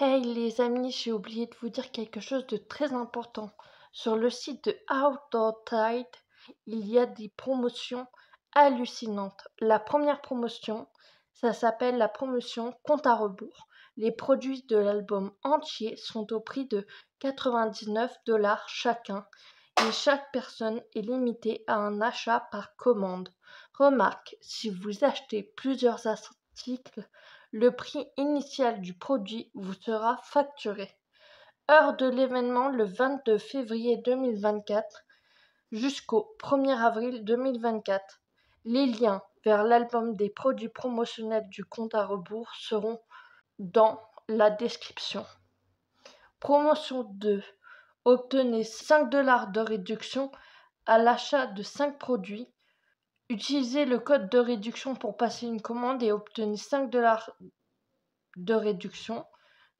Hey les amis, j'ai oublié de vous dire quelque chose de très important. Sur le site de Outdoor Tide, il y a des promotions hallucinantes. La première promotion, ça s'appelle la promotion compte à rebours. Les produits de l'album entier sont au prix de 99 $ chacun et chaque personne est limitée à un achat par commande. Remarque, si vous achetez plusieurs articles, le prix initial du produit vous sera facturé. Heure de l'événement le 22 février 2024 jusqu'au 1er avril 2024. Les liens vers l'album des produits promotionnels du compte à rebours seront dans la description. Promotion 2. Obtenez 5 $ de réduction à l'achat de 5 produits. Utilisez le code de réduction pour passer une commande et obtenez 5 $ de réduction.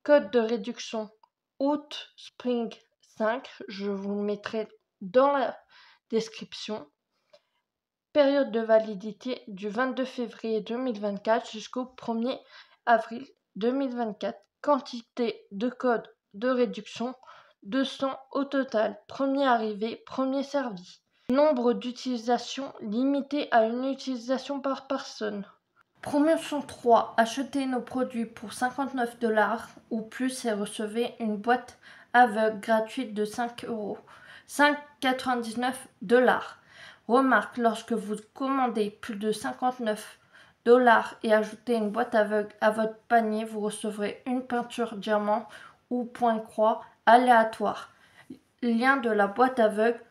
Code de réduction août spring 5, je vous le mettrai dans la description. Période de validité du 22 février 2024 jusqu'au 1er avril 2024. Quantité de code de réduction 200 au total. Premier arrivé, premier servi. Nombre d'utilisations limité à une utilisation par personne. Promotion 3. Achetez nos produits pour 59 $ ou plus et recevez une boîte aveugle gratuite de 5 €. 5,99 $. Remarque, lorsque vous commandez plus de 59 $ et ajoutez une boîte aveugle à votre panier, vous recevrez une peinture diamant ou point-croix aléatoire. Lien de la boîte aveugle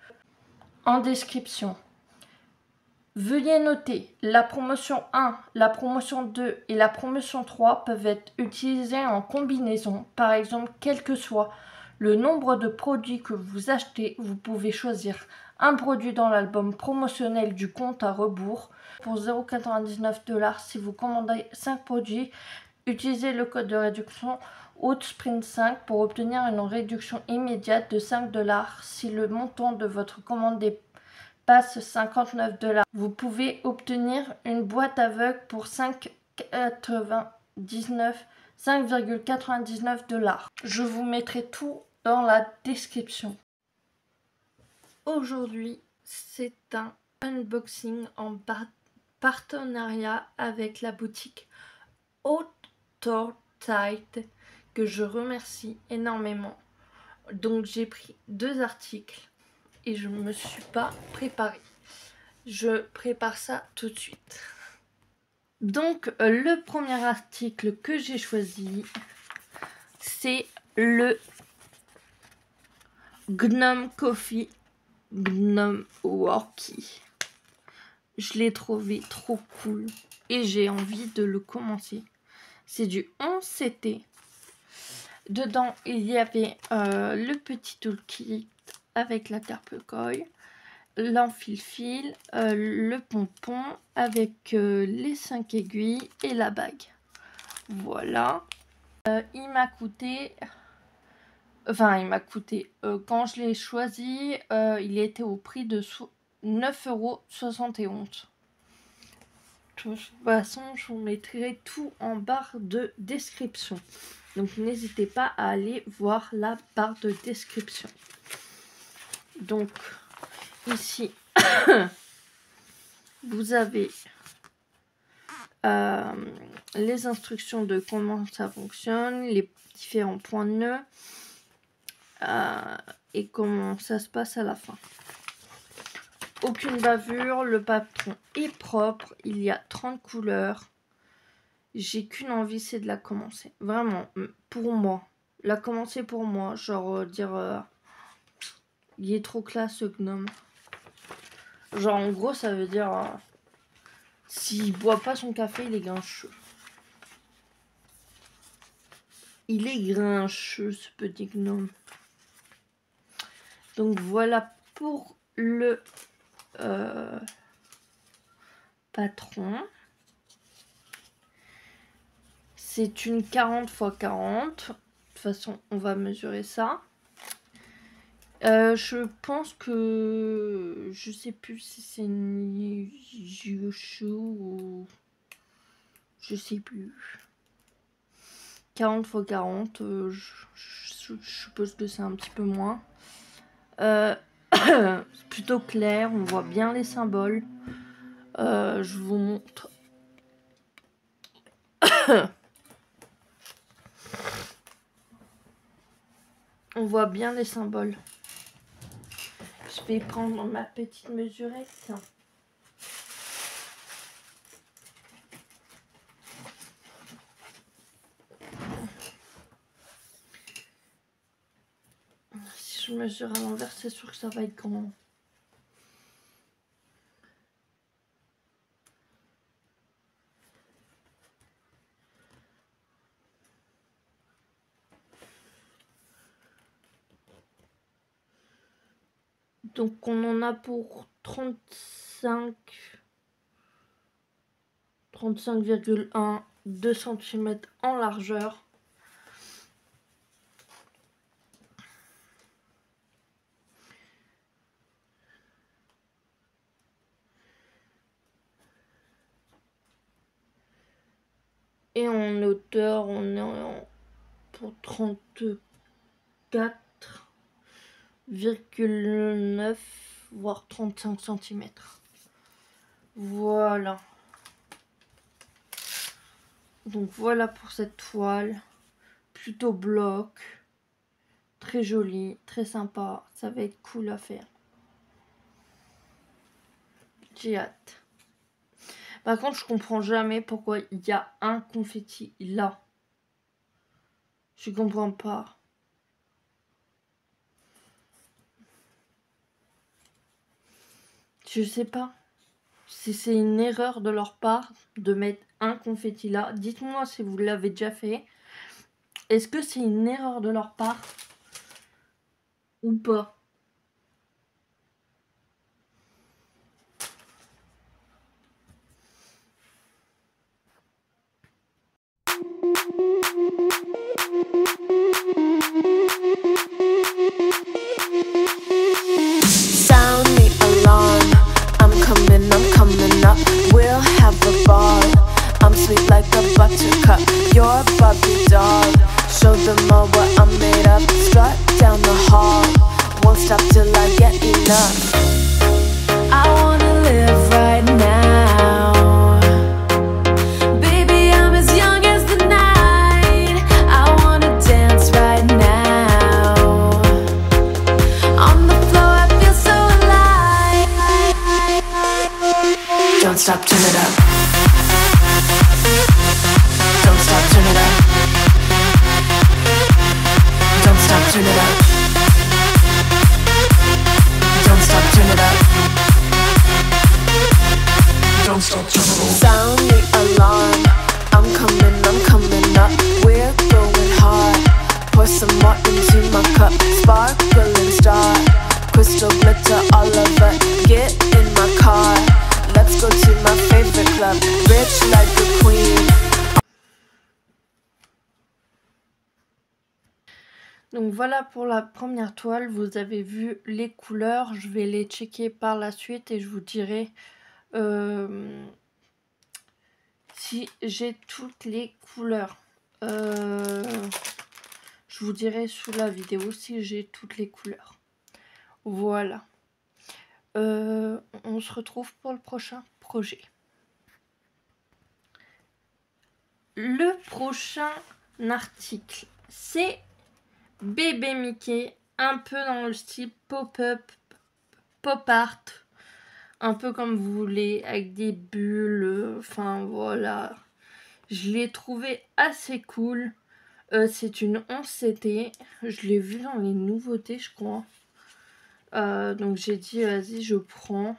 en description. Veuillez noter, la promotion 1, la promotion 2 et la promotion 3 peuvent être utilisées en combinaison. Par exemple, quel que soit le nombre de produits que vous achetez, vous pouvez choisir un produit dans l'album promotionnel du compte à rebours pour 0,99 $ si vous commandez 5 produits. Utilisez le code de réduction Sprint 5 pour obtenir une réduction immédiate de 5 $ si le montant de votre commande dépasse 59 $. Vous pouvez obtenir une boîte aveugle pour 5,99 $. Je vous mettrai tout dans la description. Aujourd'hui, c'est un unboxing en partenariat avec la boutique Outdoor Tide que je remercie énormément. Donc j'ai pris 2 articles et je ne me suis pas préparée. Je prépare ça tout de suite. Donc le premier article que j'ai choisi, c'est le Gnome Coffee Gnome Worky. Je l'ai trouvé trop cool et j'ai envie de le commencer. C'est du 11 CT. Dedans, il y avait le petit toolkit avec la terpecoille, l'enfil-fil, le pompon avec les 5 aiguilles et la bague. Voilà. Il m'a coûté... quand je l'ai choisi, il était au prix de 9,71 €. De toute façon, je vous mettrai tout en barre de description. Donc, n'hésitez pas à aller voir la barre de description. Donc, ici, vous avez les instructions de comment ça fonctionne, les différents points de nœud et comment ça se passe à la fin. Aucune bavure, le patron est propre, il y a 30 couleurs. J'ai qu'une envie, c'est de la commencer. Vraiment, pour moi. La commencer pour moi, genre dire... il est trop classe ce gnome. Genre en gros ça veut dire... s'il boit pas son café, il est grincheux. Il est grincheux ce petit gnome. Donc voilà pour le patron. C'est une 40 x 40. De toute façon, on va mesurer ça. Je pense que... je sais plus si c'est une Yushu ou... je sais plus. 40 x 40, je suppose que c'est un petit peu moins. C'est plutôt clair, on voit bien les symboles. Je vous montre. On voit bien les symboles. Je vais prendre ma petite mesurette. Si je mesure à l'envers, c'est sûr que ça va être grand. Donc on en a pour 35,1, 2 cm en largeur. Et en hauteur, on est pour 34,9 voire 35 cm. Voilà. Donc voilà pour cette toile. Plutôt bloc. Très jolie, très sympa. Ça va être cool à faire. J'ai hâte. Par contre, je comprends jamais pourquoi il y a un confetti là. Je comprends pas. Je sais pas si c'est une erreur de leur part de mettre un confetti là. Dites-moi si vous l'avez déjà fait. Est-ce que c'est une erreur de leur part ou pas? Sound the alarm. I'm coming up. We'll have a ball. I'm sweet like a buttercup. You're a Barbie doll. Show them all what I'm made of. Strut down the hall. Won't stop till I get enough. I wanna live right now. Baby, I'm as young as the night. I wanna dance right now. On the floor, I feel so alive. Don't stop, turn it up. Don't stop, turn it up. Don't stop, turn it up. Don't stop, turn it up. Don't stop, turn it up. Sound the alarm. I'm coming up. We're going hard. Pour some more into my cup. Sparkling star. Crystal glitter all over. Get in my car. Let's go to my favorite club. Rich like a queen. Donc voilà pour la première toile, vous avez vu les couleurs, je vais les checker par la suite et je vous dirai si j'ai toutes les couleurs. Je vous dirai sous la vidéo si j'ai toutes les couleurs. Voilà. On se retrouve pour le prochain projet. Le prochain article, c'est Bébé Mickey, un peu dans le style pop-up, pop art, un peu comme vous voulez, avec des bulles, enfin voilà. Je l'ai trouvé assez cool. C'est une 11CT, je l'ai vu dans les nouveautés, je crois. Donc j'ai dit, vas-y, je prends.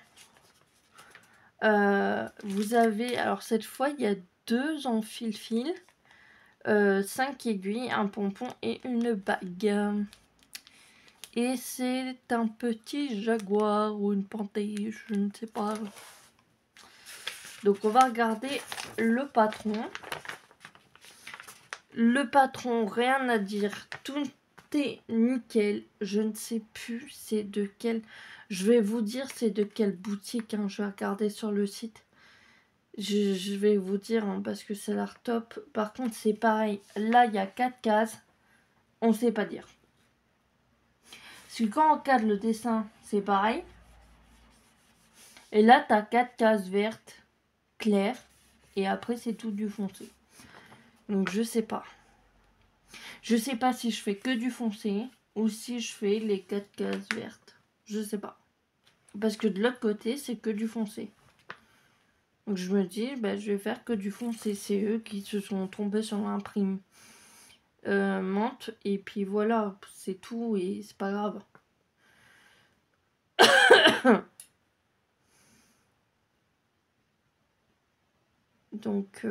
Vous avez, alors cette fois, il y a 2 en fil-fil. 5 aiguilles, un pompon et une bague. Et c'est un petit jaguar ou une panthère, je ne sais pas. Donc on va regarder le patron. Le patron, rien à dire, tout est nickel. Je ne sais plus c'est de quelle... Je vais vous dire c'est de quelle boutique, hein. Je vais regarder sur le site. Je vais vous dire hein, parce que c'est l'art top. Par contre, c'est pareil. Là, il y a 4 cases. On sait pas dire. Parce que quand on cadre le dessin, c'est pareil. Et là, tu as 4 cases vertes, claires. Et après, c'est tout du foncé. Donc, je sais pas. Je sais pas si je fais que du foncé ou si je fais les 4 cases vertes. Je sais pas. Parce que de l'autre côté, c'est que du foncé. Donc je me dis, bah, je vais faire que du foncé. C'est eux qui se sont trompés sur l'imprime menthe. Et puis voilà, c'est tout et c'est pas grave. Donc,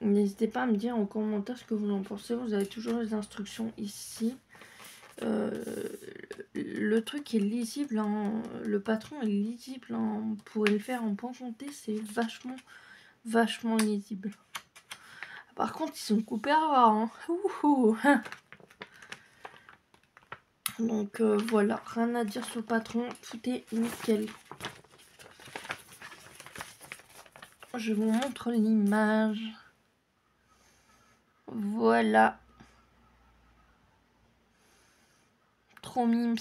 n'hésitez pas à me dire en commentaire ce que vous en pensez. Vous avez toujours les instructions ici. Le truc est lisible, hein. Le patron est lisible. Hein. On pourrait le faire en point compté, c'est vachement lisible. Par contre, ils sont coupés à ras. Hein. Ouhou. Donc voilà, rien à dire sur le patron, tout est nickel. Je vous montre l'image. Voilà. Trop mimes.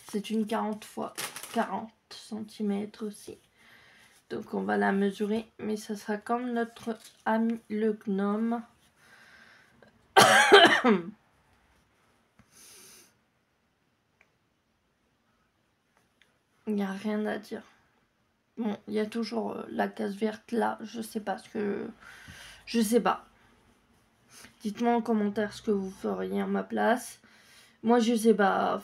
C'est une 40 x 40 cm aussi. Donc on va la mesurer, mais ça sera comme notre ami le gnome. Il n'y a rien à dire. Bon, il y a toujours la case verte là. Je sais pas ce que... Je sais pas. Dites-moi en commentaire ce que vous feriez à ma place. Moi, je sais pas.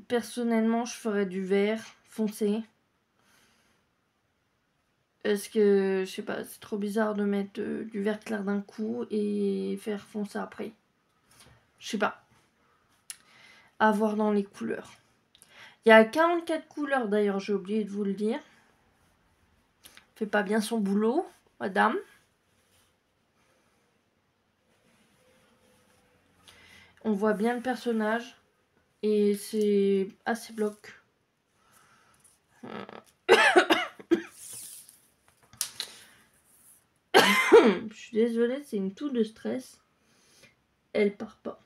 Personnellement, je ferais du vert foncé. Parce que, je sais pas, c'est trop bizarre de mettre du vert clair d'un coup et faire foncé après. Je sais pas. À voir dans les couleurs. Il y a 44 couleurs d'ailleurs, j'ai oublié de vous le dire. Fait pas bien son boulot, madame. On voit bien le personnage. Et c'est assez bloc. Je suis désolée, c'est une toux de stress. Elle part pas.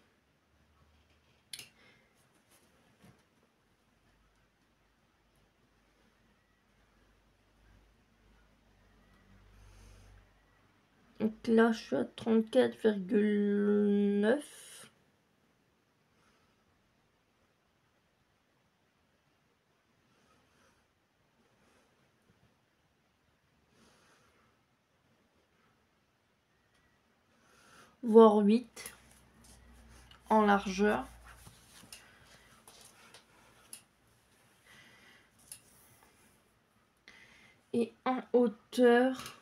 Donc là, je suis à 34,9. Voire 8 en largeur. Et en hauteur,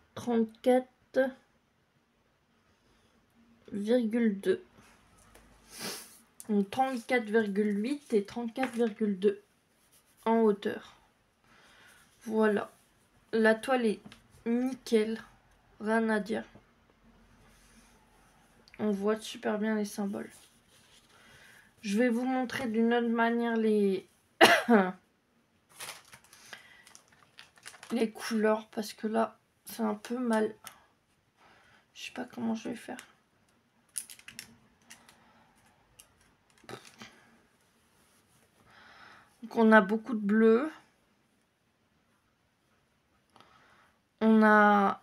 « 34,2. Donc 34,8 et 34,2 en hauteur. Voilà. La toile est nickel. Rien à dire. On voit super bien les symboles. Je vais vous montrer d'une autre manière les les couleurs parce que là c'est un peu mal. Je sais pas comment je vais faire. Donc on a beaucoup de bleu. On a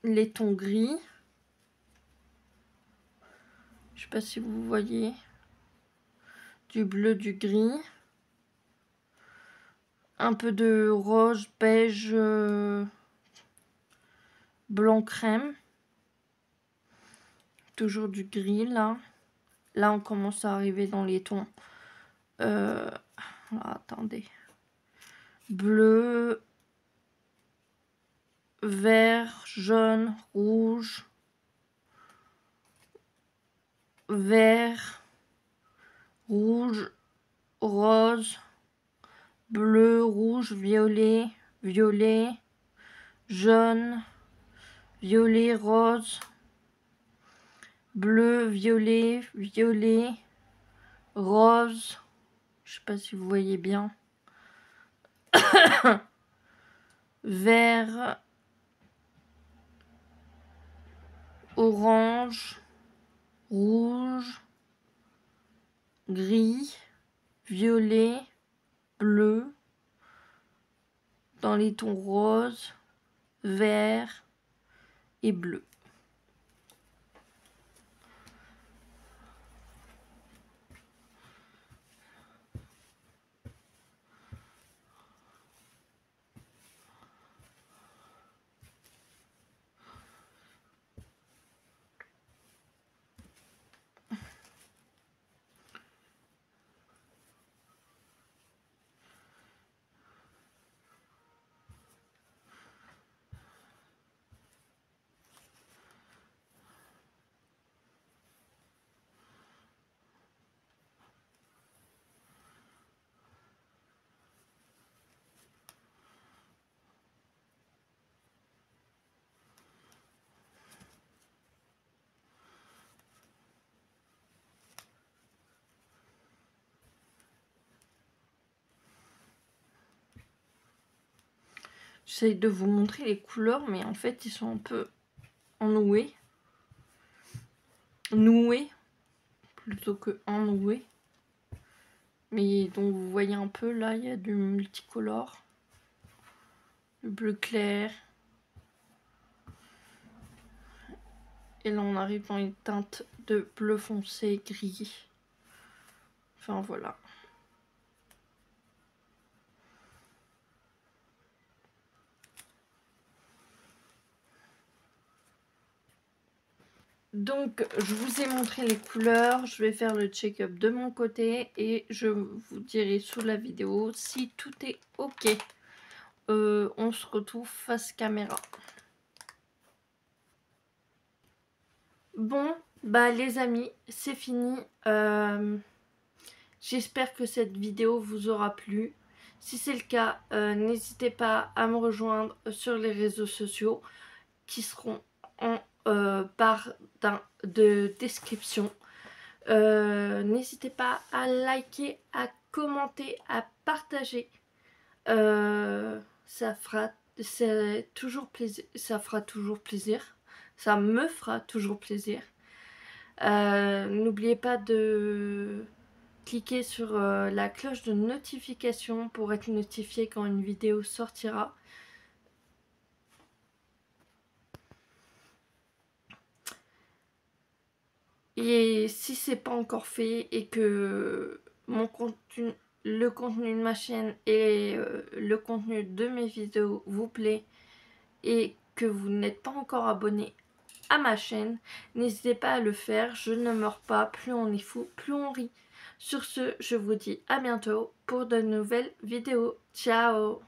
les tons gris. Je sais pas si vous voyez. Du bleu, du gris. Un peu de rose, beige, blanc crème. Toujours du gris là. Là on commence à arriver dans les tons. Attendez. Bleu, vert, jaune, rouge, vert, rouge, rose, bleu, rouge, violet, jaune, violet, rose, bleu, violet, violet, rose, je sais pas si vous voyez bien, vert, orange, rouge, gris, violet, bleu, dans les tons rose, vert et bleu. J'essaie de vous montrer les couleurs, mais en fait, ils sont un peu ennoués. Noués, plutôt que ennoués. Mais donc, vous voyez un peu, là, il y a du multicolore. Le bleu clair. Et là, on arrive dans les teintes de bleu foncé, gris. Enfin, voilà. Donc, je vous ai montré les couleurs, je vais faire le check-up de mon côté et je vous dirai sous la vidéo si tout est ok. On se retrouve face caméra. Bon, bah les amis, c'est fini. J'espère que cette vidéo vous aura plu. Si c'est le cas, n'hésitez pas à me rejoindre sur les réseaux sociaux qui seront en barre de description. N'hésitez pas à liker, à commenter, à partager. Ça fera toujours plaisir. Ça me fera toujours plaisir. N'oubliez pas de cliquer sur la cloche de notification pour être notifié quand une vidéo sortira. Et si c'est pas encore fait et que le contenu de ma chaîne et le contenu de mes vidéos vous plaît et que vous n'êtes pas encore abonné à ma chaîne, n'hésitez pas à le faire. Je ne meurs pas, plus on est fou, plus on rit. Sur ce, je vous dis à bientôt pour de nouvelles vidéos. Ciao!